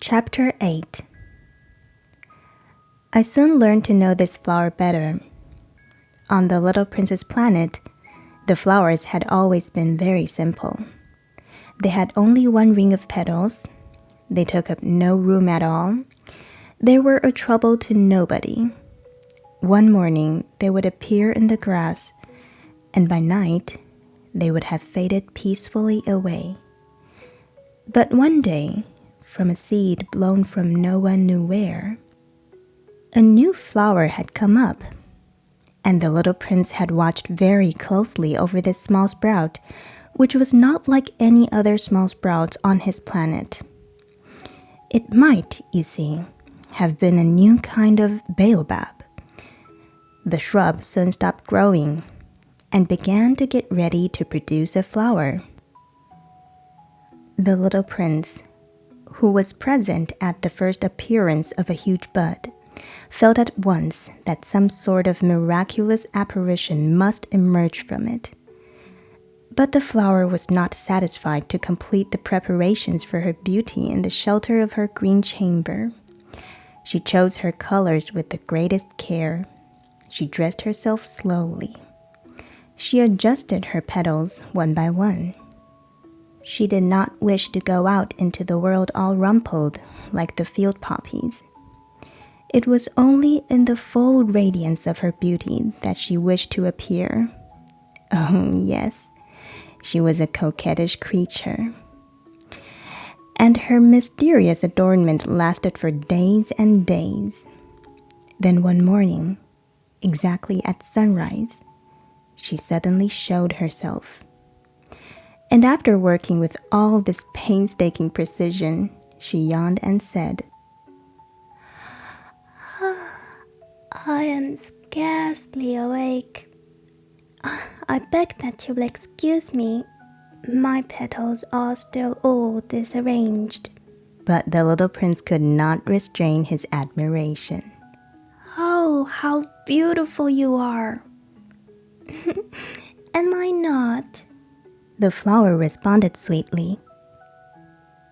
Chapter 8 I soon learned to know this flower better. On the little prince's planet, the flowers had always been very simple. They had only one ring of petals. They took up no room at all. They were a trouble to nobody. One morning, they would appear in the grass, and by night, they would have faded peacefully away. But one day, from a seed blown from no one knew where, a new flower had come up, and the little prince had watched very closely over this small sprout, which was not like any other small sprouts on his planet. It might, you see, have been a new kind of baobab. The shrub soon stopped growing and began to get ready to produce a flower. The little prince, who was present at the first appearance of a huge bud, felt at once that some sort of miraculous apparition must emerge from it. But the flower was not satisfied to complete the preparations for her beauty in the shelter of her green chamber. She chose her colors with the greatest care. She dressed herself slowly. She adjusted her petals one by one. She did not wish to go out into the world all rumpled like the field poppies. It was only in the full radiance of her beauty that she wished to appear. Oh, yes, she was a coquettish creature. And her mysterious adornment lasted for days and days. Then one morning, exactly at sunrise, she suddenly showed herself. And after working with all this painstaking precision, she yawned and said, I am scarcely awake. I beg that you will excuse me. My petals are still all disarranged. But the little prince could not restrain his admiration. Oh, how beautiful you are! Am I not? The flower responded sweetly.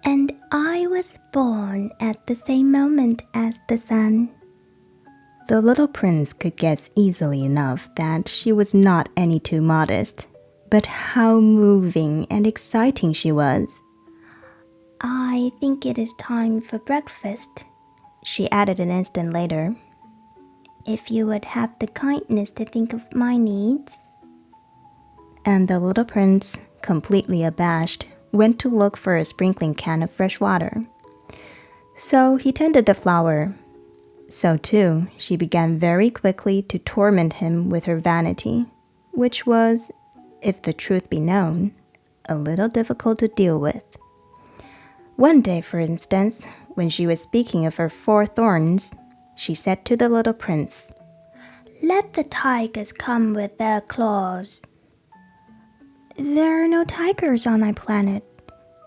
And I was born at the same moment as the sun. The little prince could guess easily enough that she was not any too modest, but how moving and exciting she was. I think it is time for breakfast, she added an instant later. If you would have the kindness to think of my needs. And the little prince, completely abashed, went to look for a sprinkling can of fresh water. So he tended the flower. So too, she began very quickly to torment him with her vanity, which was, if the truth be known, a little difficult to deal with. One day, for instance, when she was speaking of her 4 thorns, she said to the little prince, Let the tigers come with their claws. There are no tigers on my planet,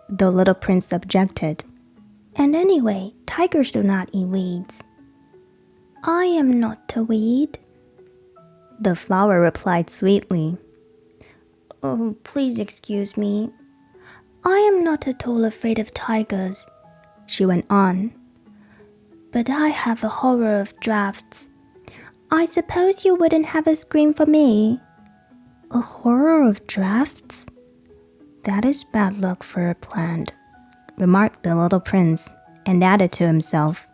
the little prince objected. And anyway, tigers do not eat weeds. I am not a weed, the flower replied sweetly. Oh, please excuse me. I am not at all afraid of tigers, she went on. But I have a horror of drafts. I suppose you wouldn't have a scream for me. A horror of drafts? That is bad luck for a plant, remarked the little prince, and added to himself,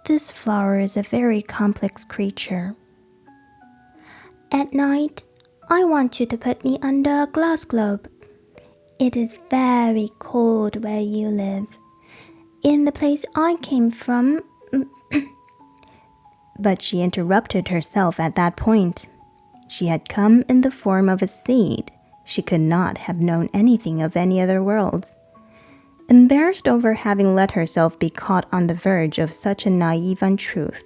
This flower is a very complex creature. At night, I want you to put me under a glass globe. It is very cold where you live. In the place I came from... But she interrupted herself at that point. She had come in the form of a seed. She could not have known anything of any other worlds. Embarrassed over having let herself be caught on the verge of such a naive untruth,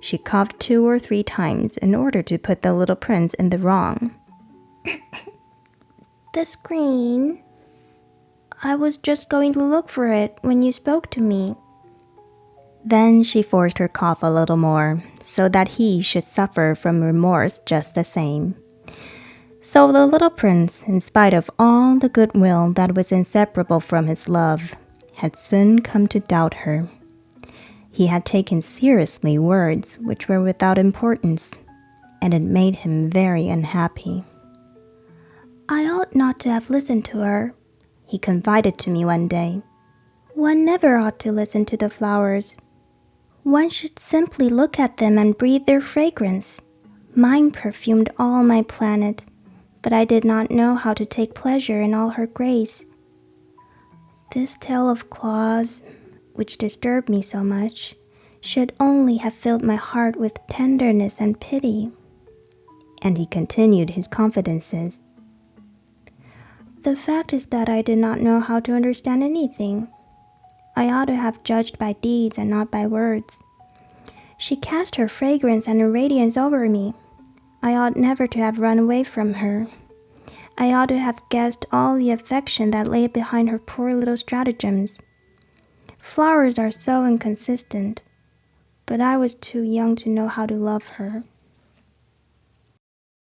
she coughed 2 or 3 times in order to put the little prince in the wrong. The screen. I was just going to look for it when you spoke to me. Then she forced her cough a little more, so that he should suffer from remorse just the same. So the little prince, in spite of all the goodwill that was inseparable from his love, had soon come to doubt her. He had taken seriously words which were without importance, and it made him very unhappy. I ought not to have listened to her, he confided to me one day. One never ought to listen to the flowers. One should simply look at them and breathe their fragrance. Mine perfumed all my planet, but I did not know how to take pleasure in all her grace. This tale of claws, which disturbed me so much, should only have filled my heart with tenderness and pity. And he continued his confidences. The fact is that I did not know how to understand anything. I ought to have judged by deeds and not by words. She cast her fragrance and her radiance over me. I ought never to have run away from her. I ought to have guessed all the affection that lay behind her poor little stratagems. Flowers are so inconsistent, but I was too young to know how to love her.